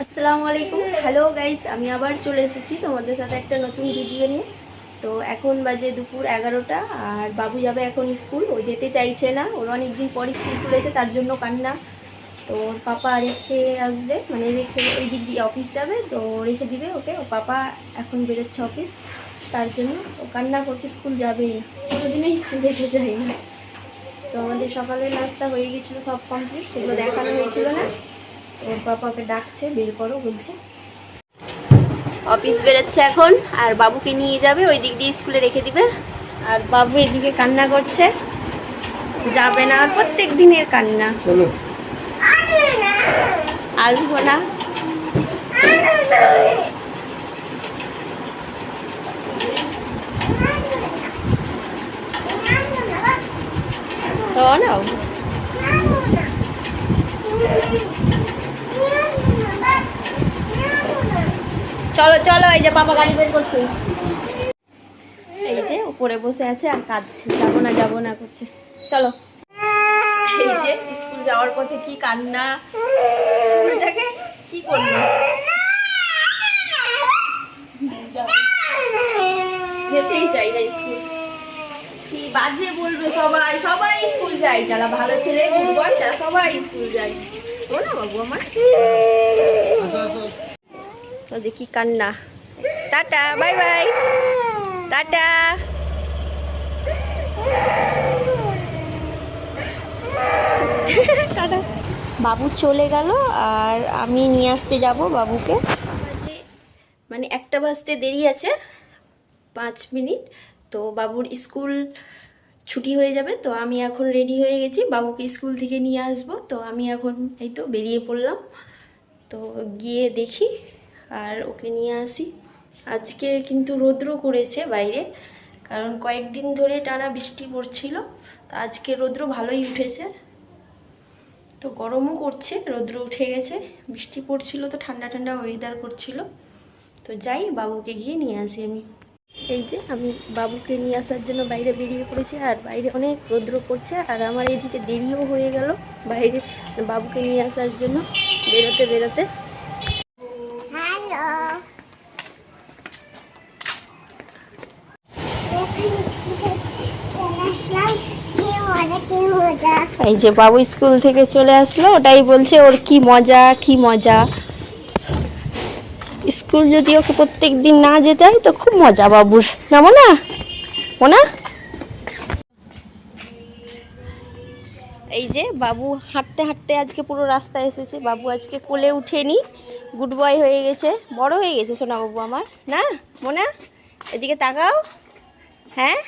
আসসালামু আলাইকুম। Hello guys, আমি আবার চলে এসেছি তোমাদের সাথে একটা নতুন ভিডিও নিয়ে। তো এখন বাজে দুপুর 11টা আর বাবু যাবে এখন স্কুল। ও যেতে চাইছে না, ওর অনেক দিন পর স্কুল খুলেছে, তার জন্য কান্না। তো ওর পাপা রেখে আসবে, মানে রেখে ওই দিক দিয়ে অফিস যাবে, তো রেখে দিবে ওকে। ও পাপা এখন বেরোচ্ছে অফিস, তার জন্য ও কান্না করছে, স্কুল যাবেই না, কোনোদিনই স্কুল যেতে চাই না। তো আমাদের সকালের নাস্তা হয়ে গেছিলো, সব কমপ্লিট, সেগুলো দেখানো হয়েছিল না। ওর পাপাকে ডাকছে, বের করো বলছে। অফিস বেরোচ্ছে এখন, আর বাবুকে নিয়ে যাবে ওই দিক দিয়ে স্কুলে রেখে দিবে। আর বাবু এদিকে কান্না করছে, যাবে না, আর প্রত্যেক দিনের কান্না। চলো আসবো না। শোনো, চলো চলো, এই যে পাপা গাড়ি বের করছে। এই যে উপরে বসে আছে আর কাঁদছে, যাবো না যাবো না করছে। চলো। এই যে স্কুল যাওয়ার পথে কি কান্না, স্কুলটাকে কি করবো, যেতেই চাই না স্কুল। কি বাজে বলবে সবাই, সবাই স্কুল যায়, যারা ভালো ছেলে গুরুবার তারা সবাই স্কুল যায়। ও না বাবু আমার, তো দেখি কান্না। Tata, bye bye, tata. Tata. বাবু চলে গেল, আর আমি নিয়ে আসতে যাব বাবুকে। মানে 1টা বাজতে দেরি আছে 5 মিনিট, তো বাবুর স্কুল ছুটি হয়ে যাবে। তো আমি এখন রেডি হয়ে গেছি, বাবুকে স্কুল থেকে নিয়ে আসব। তো আমি এখন এই তো বেরিয়ে পড়লাম, তো গিয়ে দেখি আর ওকে নিয়ে আসি। আজকে কিন্তু রৌদ্র করেছে বাইরে, কারণ কয়েকদিন ধরে টানা বৃষ্টি পড়ছিল, তো আজকে রৌদ্র ভালোই উঠেছে। তো গরমও করছে, রৌদ্র উঠে গেছে, বৃষ্টি পড়ছিল, তো ঠান্ডা ঠান্ডা ওয়েদার করছিল। তো যাই, বাবুকে গিয়ে নিয়ে আসি আমি। এই যে আমি বাবুকে নিয়ে আসার জন্য বাইরে বেরিয়ে পড়েছি, আর বাইরে অনেক রৌদ্র পড়ছে, আর আমার এদিকে দেরিও হয়ে গেল বাইরে বাবুকে নিয়ে আসার জন্য বেরোতে বেরোতে। এই যে বাবু স্কুল থেকে চলে আসলো, ওটাই বলছে ওর কি মজা কি মজা। স্কুল যদি ওকে প্রত্যেক দিন না যেতে হয় তো খুব মজা বাবুর, না মোনা? মোনা, এই যে বাবু হাঁটতে হাঁটতে আজকে পুরো রাস্তা এসেছে। বাবু আজকে কোলে উঠেনি, গুড বয় হয়ে গেছে, বড় হয়ে গেছে সোনা বাবু আমার, না মোনা? এদিকে তাকাও। হ্যাঁ,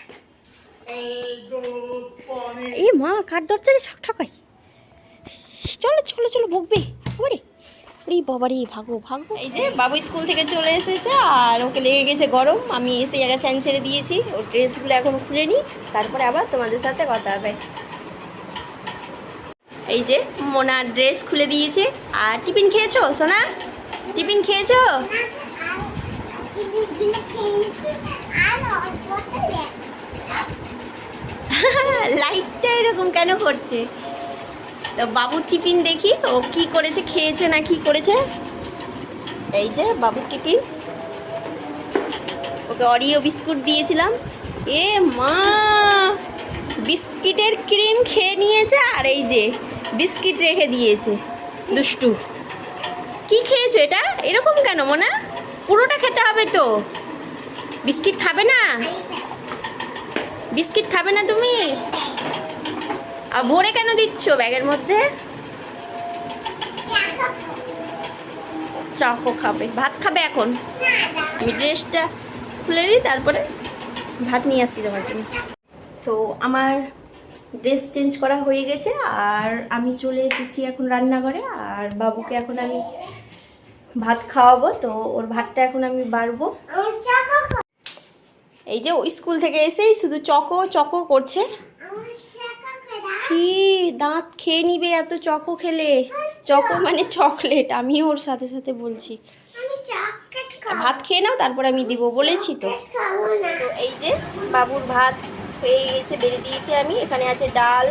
এই মা কার দরজা ঠকাই। চলো চলো চলো, ভুগবে বাবারে, ওরে বাবারে, ভাগো ভাগো। এই যে বাবু স্কুল থেকে চলে এসেছে, আর ওকে লেগে গেছে গরম। আমি এসে জায়গায় ফ্যান ছেড়ে দিয়েছি, ওর ড্রেসগুলো এখন খুলে নিই, তারপরে আবার তোমাদের সাথে কথা হবে। এই যে মোনা ড্রেস খুলে দিয়েছে। আর টিফিন খেয়েছো সোনা? টিফিন খেয়েছো? লাইটটা এরকম কেন করছে? তো বাবুর টিফিন দেখি ও কি করেছে, খেয়েছে না কি করেছে। এই যে বাবুর টিফিন, ওকে অরিও বিস্কুট দিয়েছিলাম। এ মা, বিস্কিটের ক্রিম খেয়ে নিয়েছে, আর এই যে বিস্কিট রেখে দিয়েছে, দুষ্টু। কি খেয়েছো এটা, এরকম কেন মোনা? পুরোটা খেতে হবে তো। বিস্কিট খাবে না? বিস্কিট খাবে না তুমি? আর ভরে কেন দিচ্ছ ব্যাগের মধ্যে? চকো খাবে, ভাত খাবে এখন? আমি ড্রেসটা খুলে দিই, তারপরে ভাত নিয়ে আসছি তোমার জন্য। তো আমার ড্রেস চেঞ্জ করা হয়ে গেছে, আর আমি চলে এসেছি এখন রান্নাঘরে। আর বাবুকে এখন আমি ভাত খাওয়াবো, তো ওর ভাতটা এখন আমি বাড়বো। এই যে স্কুল থেকে এসেই শুধু চকো চকো করছে। ছি, দাঁত খেয়ে নিবে এত চকো খেলে। চকো মানে চকলেট, আমি ওর সাথে সাথে বলছি ভাত খেয়ে নাও, তারপর আমি দিব বলেছি তো। তো এই যে বাবুর ভাত হয়ে গেছে, বেড়ে দিয়েছি আমি। এখানে আছে ডাল,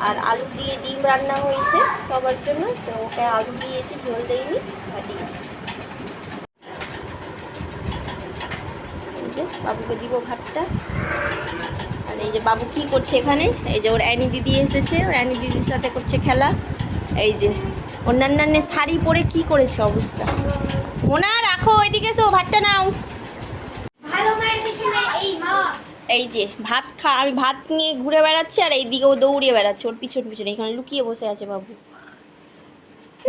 আর আলু দিয়ে ডিম রান্না হয়েছে সবার জন্য, তো ওকে আলু দিয়েছি, ঝোল দেইনি। আর ডিম, এই যে বাবুকে দিব ভাতটা। আর এই যে বাবু কি করছে এখানে, এই যে ওর অ্যানি দিদি এসেছে, ওর অ্যানি দিদির সাথে করছে খেলা। এই যে অন্যান্য শাড়ি পরে কি করেছে অবস্থা। মোনা রাখো, ওইদিকে এসো, ভাতটা নাও। এই যে ভাত আমি ভাত নিয়ে ঘুরে বেড়াচ্ছি, আর এইদিকে ও দৌড়িয়ে বেড়াচ্ছে ওর পিছন পিছনে, এখানে লুকিয়ে বসে আছে বাবু।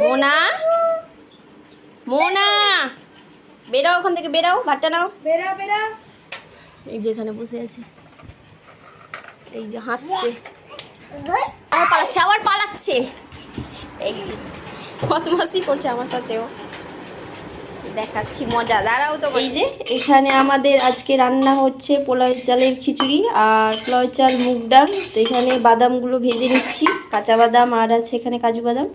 মোনা, মোনা বেরাও ওখান থেকে, বেরাও, ভাতটা নাও, বেরা বেরা। এই যে এখানে বসে আছে, এই যে হাসছে, আবার পালাচ্ছে, আবার পালাচ্ছে। এই যে বদমাশি করছে আমার সাথেও, দেখাচ্ছি মজা, দাঁড়াও তো। এই যে এখানে আমাদের আজকে রান্না হচ্ছে পোলাও চালের খিচুড়ি আর পোলাও চাল মুগ ডাল। তো এখানে বাদামগুলো ভেজে নিচ্ছি, কাঁচা বাদাম, আর আছে এখানে কাজু বাদাম,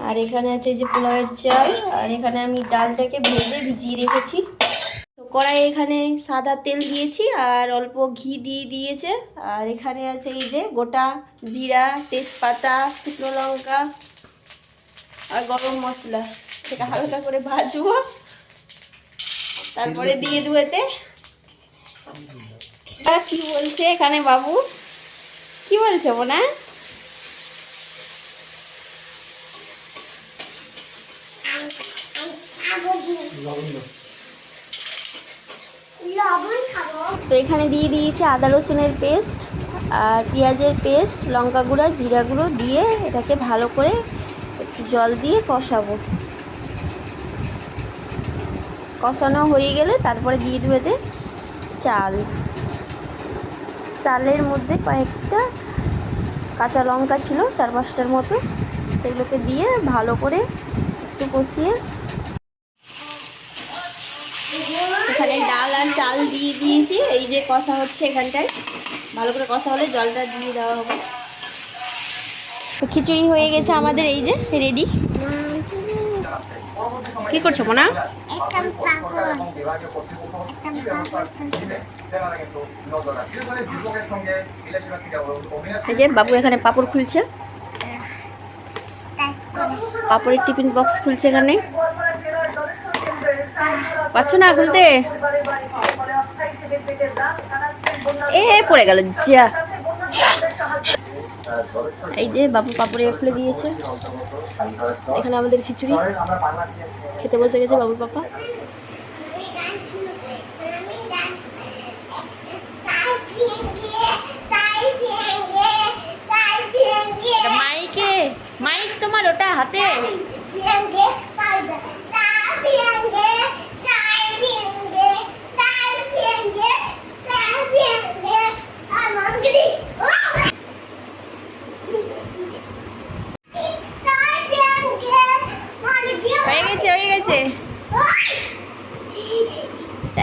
আর এখানে আছে এই যে পোলাওয়ের চাল, আর এখানে আমি ডালটাকে ভেজে ভিজিয়ে রেখেছি। তো কড়াই এখানে সাদা তেল দিয়েছি আর অল্প ঘি দিয়ে দিয়েছে। আর এখানে আছে এই যে গোটা জিরা, তেজপাতা, শুকনো লঙ্কা আর গরম মশলা, সেটা হালকা করে ভাজবো, তারপরে দিয়ে দেবো এতে। কি বলছে এখানে বাবু, কি বলছে বোনা? তো এখানে দিয়ে দিয়েছি আদা রসুনের পেস্ট আর পেঁয়াজের পেস্ট, লঙ্কা গুঁড়া, জিরা গুঁড়ো দিয়ে এটাকে ভালো করে একটু জল দিয়ে কষাবো। কষানো হয়ে গেলে তারপরে দিয়ে দেবো এতে চাল। চালের মধ্যে কয়েকটা কাঁচা লঙ্কা ছিল 4-5টার মতো, সেগুলোকে দিয়ে ভালো করে একটু কষিয়ে এখানে ডাল আর চাল দিয়ে দিয়েছি। এই যে কষা হচ্ছে এখানটায়, ভালো করে কষা হলে জলটা দিয়ে দেওয়া হবে। খিচুড়ি হয়ে গেছে আমাদের, এই যে রেডি। কি করছো মোনা? এই যে বাবু এখানে পাপড় খুলছে, পাপড়ের টিফিন বক্স খুলছে। এখানে পারছো না খুলতে? এ পড়ে গেল যা। এই যে বাবু পাপড়ে খুলে দিয়েছে। এখানে আমাদের খিচুড়ি খেতে বসে গেছে বাবুর পাপা। মাইকে, মাইক তোমার ওটা হাতে। হয়ে গেছে।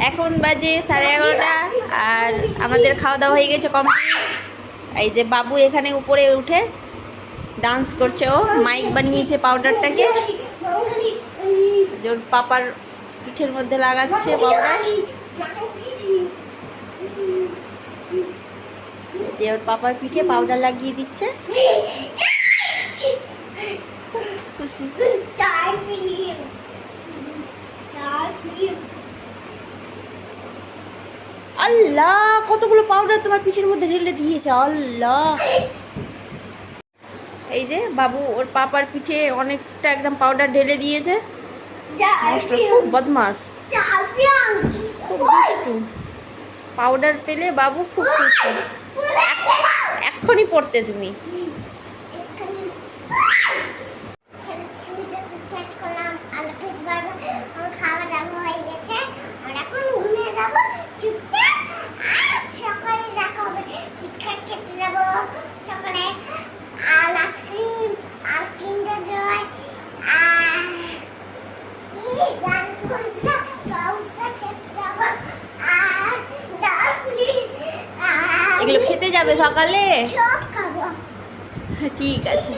এখন বাজে 11:30 আর আমাদের খাওয়া দাওয়া হয়ে গেছে কমপ্লিট। এই যে বাবু এখানে উপরে উঠে ডান্স করছে, ও মাইক বানিয়েছে পাউডারটাকে, ওর পাপার পিঠের মধ্যে লাগাচ্ছে পাউডার। যে ওর পাপার পিঠে পাউডার লাগিয়ে দিচ্ছে, খুশি। আল্লাহ, কতগুলো পাউডার তোমার পিঠের মধ্যে ঢেলে দিয়েছে, আল্লাহ। এই যে বাবু ওর পাপার পিঠে অনেকটা একদম পাউডার ঢেলে দিয়েছে। খুব বদমাস, খুব দুষ্টু। পাউডার পেলে বাবু খুব খুশি। এক্ষুনি পড়তে তুমি। এগুলো খেতে যাবে সকালে? ঠিক আছে।